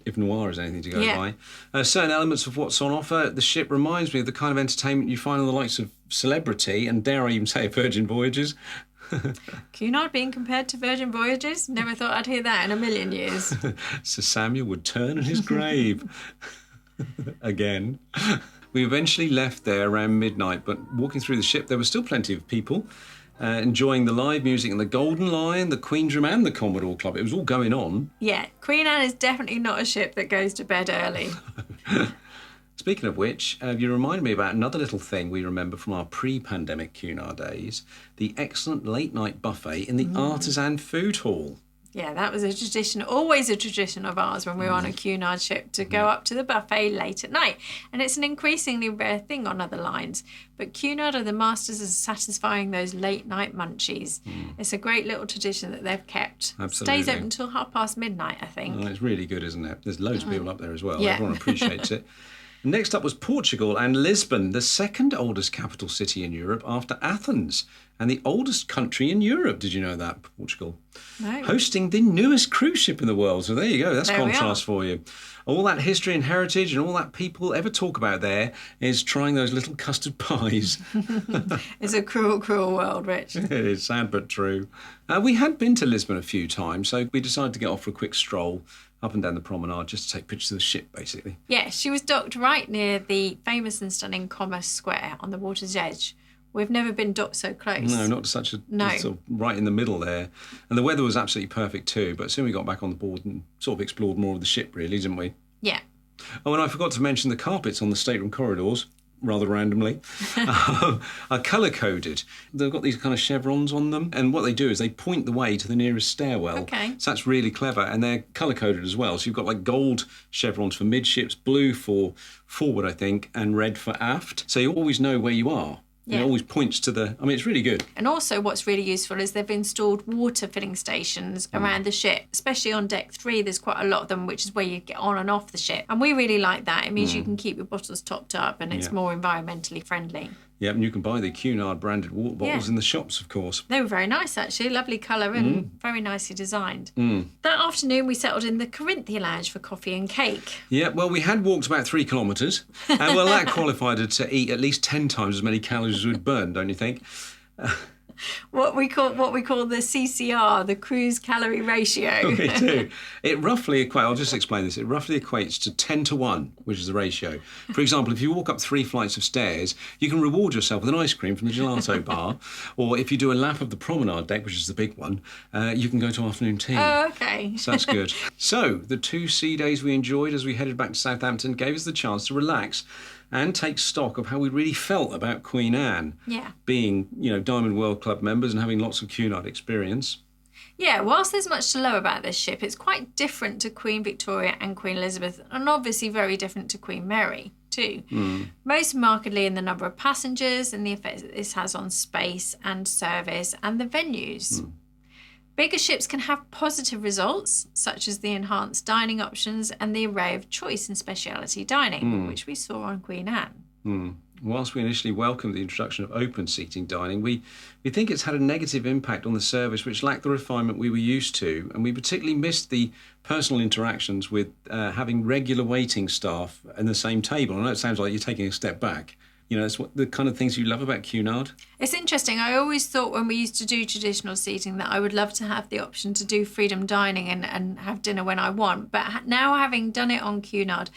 if Noir is anything to go Yeah. by. Certain elements of what's on offer, the ship reminds me of the kind of entertainment you find on the likes of Celebrity, and dare I even say Virgin Voyages. Cunard being compared to Virgin Voyages? Never thought I'd hear that in a million years. Sir Samuel would turn in his grave. Again. We eventually left there around midnight, but walking through the ship, there were still plenty of people enjoying the live music and the Golden Lion, the Queen's Room and the Commodore Club. It was all going on. Yeah, Queen Anne is definitely not a ship that goes to bed early. Speaking of which, you reminded me about another little thing we remember from our pre-pandemic Cunard days, the excellent late-night buffet in the Artisan Food Hall. Yeah, that was a tradition, always a tradition of ours when we were on a Cunard ship to go up to the buffet late at night. And it's an increasingly rare thing on other lines. But Cunard are the masters of satisfying those late night munchies. It's a great little tradition that they've kept. Absolutely. Stays open until midnight, I think. Oh, it's really good, isn't it? There's loads of people up there as well. Yeah. Everyone appreciates it. Next up was Portugal and Lisbon, the second oldest capital city in Europe after Athens, and the oldest country in Europe. Did you know that, Portugal? No. Hosting the newest cruise ship in the world. So there you go. That's There we contrast for you. All that history and heritage and all that people ever talk about there is trying those little custard pies. It's a cruel, cruel world, Rich. It is sad but true. We had been to Lisbon a few times, so we decided to get off for a quick stroll up and down the promenade just to take pictures of the ship, basically. Yeah, she was docked right near the famous and stunning Commerce Square on the water's edge. We've never been docked so close. No, not such a... No. Sort of right in the middle there. And the weather was absolutely perfect too, but soon we got back on the board and sort of explored more of the ship, really, didn't we? Yeah. Oh, and I forgot to mention the carpets on the stateroom corridors, rather randomly, are colour-coded. They've got these kind of chevrons on them, and what they do is they point the way to the nearest stairwell. Okay. So that's really clever, and they're colour-coded as well. So you've got like gold chevrons for midships, blue for forward, I think, and red for aft. So you always know where you are. Yeah. It always points to the... I mean, it's really good. And also what's really useful is they've installed water filling stations around the ship, especially on deck 3. There's quite a lot of them, which is where you get on and off the ship. And we really like that. It means you can keep your bottles topped up and it's more environmentally friendly. Yeah, and you can buy the Cunard branded water bottles Yeah. in the shops, of course. They were very nice, actually. Lovely colour and very nicely designed. That afternoon, we settled in the Corinthia Lounge for coffee and cake. Yeah, well, we had walked about 3 kilometres, and well, that qualified us to eat at least 10 times as many calories as we'd burned, don't you think? What we call the CCR, the cruise calorie ratio. We do. It roughly equates, I'll just explain this, it roughly equates to 10 to 1, which is the ratio. For example, if you walk up 3 flights of stairs, you can reward yourself with an ice cream from the gelato bar, or if you do a lap of the promenade deck, which is the big one, you can go to afternoon tea. Oh, okay. So that's good. So, the 2 sea days we enjoyed as we headed back to Southampton gave us the chance to relax and take stock of how we really felt about Queen Anne. Yeah. Being, Diamond World Club club members and having lots of Cunard experience. Yeah, whilst there's much to love about this ship, it's quite different to Queen Victoria and Queen Elizabeth, and obviously very different to Queen Mary too. Most markedly in the number of passengers and the effect that this has on space and service and the venues. Bigger ships can have positive results, such as the enhanced dining options and the array of choice in speciality dining, which we saw on Queen Anne. Whilst we initially welcomed the introduction of open seating dining, we think it's had a negative impact on the service, which lacked the refinement we were used to, and we particularly missed the personal interactions with having regular waiting staff in the same table. I know it sounds like you're taking a step back. You know, it's what the kind of things you love about Cunard. It's interesting. I always thought when we used to do traditional seating that I would love to have the option to do freedom dining and have dinner when I want. But now having done it on Cunard,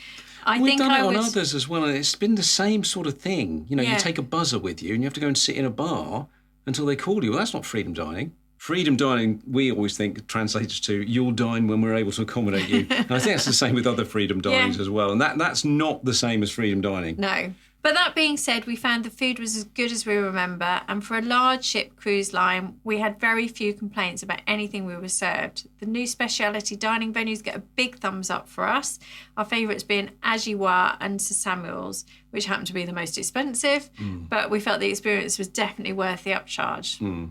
We've done it on others as well, and it's been the same sort of thing. You know, Yeah. you take a buzzer with you and you have to go and sit in a bar until they call you. Well, that's not freedom dining. Freedom dining, we always think, translates to you'll dine when we're able to accommodate you. And I think that's the same with other freedom dinings as well. And that's not the same as freedom dining. No. But that being said, we found the food was as good as we remember, and for a large ship cruise line, we had very few complaints about anything we were served. The new speciality dining venues get a big thumbs up for us, our favourites being Ajiwa and Sir Samuel's, which happened to be the most expensive, but we felt the experience was definitely worth the upcharge.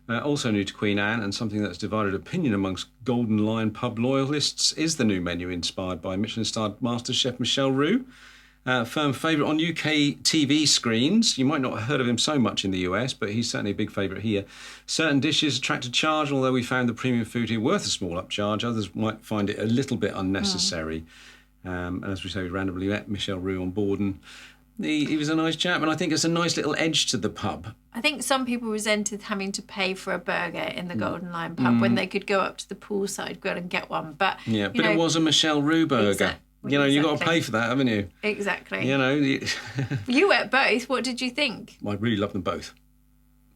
Also new to Queen Anne, and something that's divided opinion amongst Golden Lion pub loyalists, is the new menu inspired by Michelin-starred master chef Michel Roux. Firm favourite on UK TV screens. You might not have heard of him so much in the US, but he's certainly a big favourite here. Certain dishes attract a charge, although we found the premium food here worth a small upcharge. Others might find it a little bit unnecessary. And as we say, we randomly met Michel Roux on board, and he was a nice chap, and I think it's a nice little edge to the pub. I think some people resented having to pay for a burger in the Golden Lion pub when they could go up to the poolside grill and get one. But Yeah, but it was a Michel Roux burger. You know, you've got to pay for that, haven't you? Exactly. You know, You ate both. What did you think? I really love them both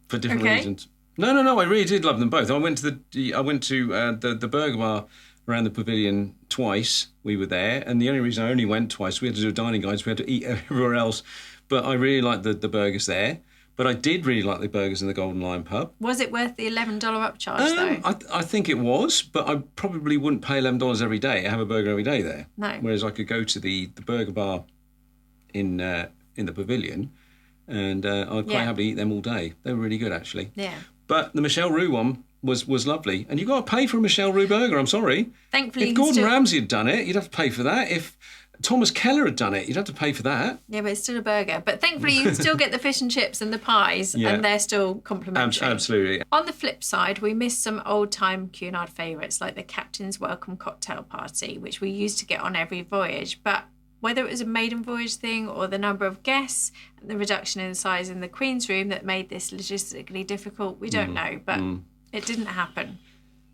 for different reasons. No, I really did love them both. I went to the burger bar around the Pavilion twice. We were there, and the only reason I only went twice, we had to do a dining guide, so we had to eat everywhere else. But I really liked the burgers there. But I did really like the burgers in the Golden Lion pub. Was it worth the $11 upcharge, though? I think it was, but I probably wouldn't pay $11 every day to have a burger every day there. No. Whereas I could go to the burger bar in the Pavilion, and I'd quite happily eat them all day. They were really good, actually. Yeah. But the Michel Roux one was lovely. And you've got to pay for a Michel Roux burger, I'm sorry. Thankfully, If Gordon Ramsay had done it, you'd have to pay for that. If Thomas Keller had done it, you'd have to pay for that. Yeah, but it's still a burger. But thankfully, you can still get the fish and chips and the pies, and they're still complimentary. Absolutely. On the flip side, we missed some old-time Cunard favourites, like the Captain's Welcome Cocktail Party, which we used to get on every voyage. But whether it was a maiden voyage thing or the number of guests and the reduction in size in the Queen's room that made this logistically difficult, we don't know. But it didn't happen.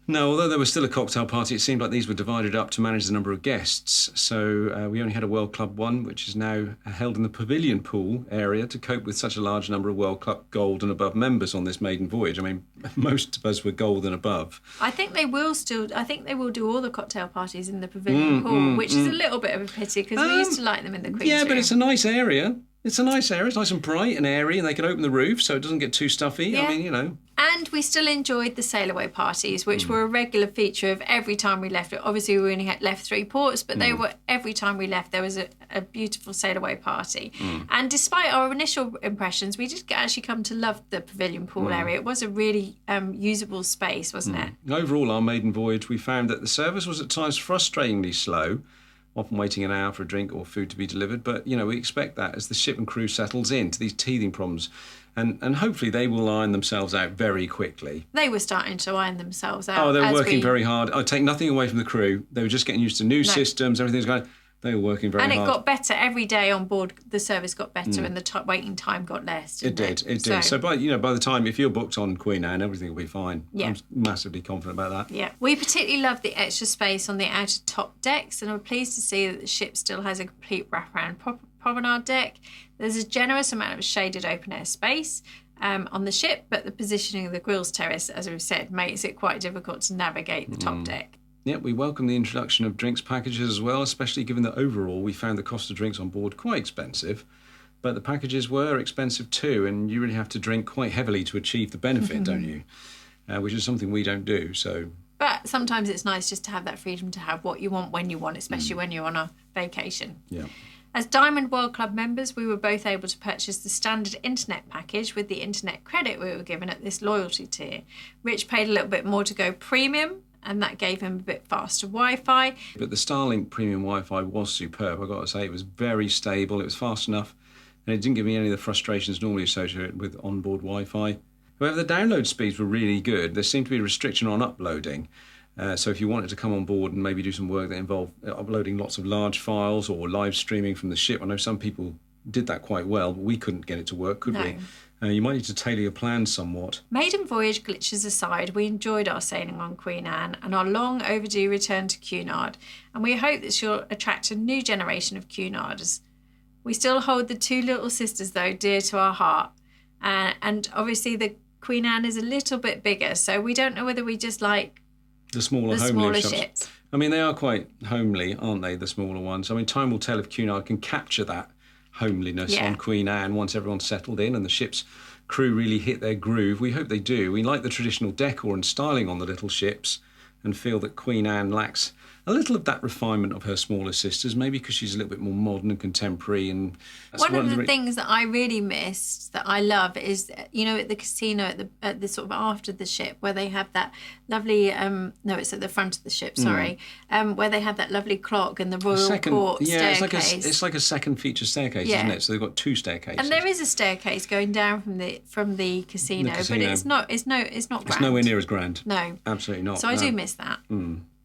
No, although there was still a cocktail party, it seemed like these were divided up to manage the number of guests. So we only had a World Club 1, which is now held in the Pavilion pool area to cope with such a large number of World Club Gold and above members on this maiden voyage. I mean, most of us were Gold and above. I think they will do all the cocktail parties in the Pavilion pool, which is a little bit of a pity because we used to like them in the Queen's room. But it's a nice area. It's a nice area. It's nice and bright and airy, and they can open the roof so it doesn't get too stuffy. Yeah. I mean, you know. And we still enjoyed the sail away parties, which were a regular feature of every time we left. Obviously, we only had left 3 ports, but they were every time we left, there was a beautiful sail away party. And despite our initial impressions, we did actually come to love the Pavilion pool area. It was a really usable space, wasn't it? Overall, our maiden voyage, we found that the service was at times frustratingly slow, often waiting an hour for a drink or food to be delivered. But, you know, we expect that as the ship and crew settles into these teething problems. And hopefully they will iron themselves out very quickly. They were starting to iron themselves out. Oh, they're working very hard. I take nothing away from the crew. They were just getting used to new systems. Everything's going. They were working very hard. And it got better every day on board. The service got better and the waiting time got less. It did. So by the time, if you're booked on Queen Anne, everything will be fine. Yeah. I'm massively confident about that. Yeah. We particularly loved the extra space on the outer top decks, and I'm pleased to see that the ship still has a complete wraparound promenade deck. There's a generous amount of shaded open air space on the ship, but the positioning of the grills terrace, as we've said, makes it quite difficult to navigate the top deck. Yeah, we welcome the introduction of drinks packages as well, especially given that overall we found the cost of drinks on board quite expensive. But the packages were expensive too, and you really have to drink quite heavily to achieve the benefit, don't you? Which is something we don't do, so... But sometimes it's nice just to have that freedom to have what you want when you want, especially when you're on a vacation. Yeah. As Diamond World Club members, we were both able to purchase the standard internet package with the internet credit we were given at this loyalty tier. Rich paid a little bit more to go premium, and that gave him a bit faster Wi-Fi. But the Starlink premium Wi-Fi was superb, I've got to say. It was very stable, it was fast enough, and it didn't give me any of the frustrations normally associated with onboard Wi-Fi. However, the download speeds were really good. There seemed to be a restriction on uploading. So if you wanted to come on board and maybe do some work that involved uploading lots of large files or live streaming from the ship, I know some people did that quite well, but we couldn't get it to work, could we? You might need to tailor your plans somewhat. Maiden Voyage glitches aside, we enjoyed our sailing on Queen Anne and our long overdue return to Cunard, and we hope that she'll attract a new generation of Cunarders. We still hold the two little sisters, though, dear to our heart, and obviously the Queen Anne is a little bit bigger, so we don't know whether we just like the smaller ships. I mean, they are quite homely, aren't they, the smaller ones? I mean, time will tell if Cunard can capture that homeliness on Queen Anne once everyone's settled in and the ship's crew really hit their groove. We hope they do. We like the traditional decor and styling on the little ships and feel that Queen Anne lacks a little of that refinement of her smaller sisters, maybe because she's a little bit more modern and contemporary. And one of the things that I really missed, that I love, is, you know, at the casino, at the sort of after the ship, where they have that lovely, no, it's at the front of the ship, sorry, where they have that lovely clock and the royal court staircase. It's like a second feature staircase, isn't it? So they've got two staircases. And there is a staircase going down from the casino, but it's not grand. It's nowhere near as grand. No. Absolutely not. So I do miss that.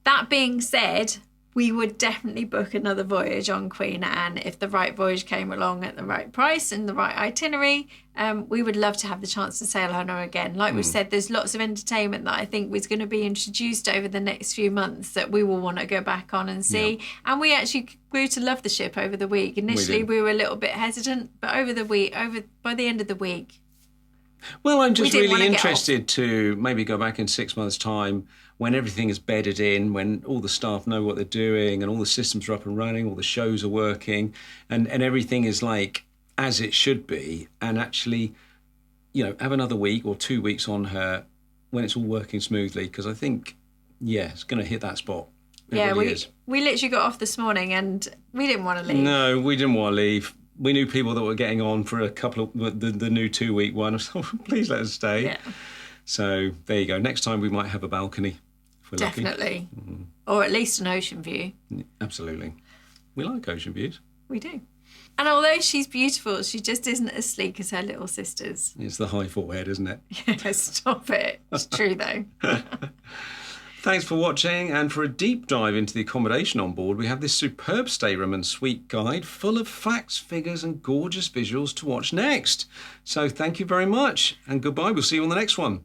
That being said, we would definitely book another voyage on Queen Anne if the right voyage came along at the right price and the right itinerary. We would love to have the chance to sail on her again. Like we said, there's lots of entertainment that I think was going to be introduced over the next few months that we will want to go back on and see. Yeah. And we actually grew to love the ship over the week. Initially, we were a little bit hesitant, but by the end of the week, well, I'm just really interested to maybe go back in 6 months' time when everything is bedded in, when all the staff know what they're doing and all the systems are up and running, all the shows are working, and everything is like as it should be, and actually, you know, have another week or 2 weeks on her when it's all working smoothly, because I think, it's going to hit that spot. It really is. We literally got off this morning and we didn't want to leave. No, we didn't want to leave. We knew people that were getting on for a couple of the new 2 week one. So please let us stay. Yeah. So there you go. Next time we might have a balcony if we're lucky. Definitely. Or at least an ocean view. Absolutely. We like ocean views. We do. And although she's beautiful, she just isn't as sleek as her little sisters. It's the high forehead, isn't it? Yeah, stop it. It's true though. Thanks for watching, and for a deep dive into the accommodation on board, we have this superb stateroom and suite guide full of facts, figures and gorgeous visuals to watch next. So thank you very much, and goodbye. We'll see you on the next one.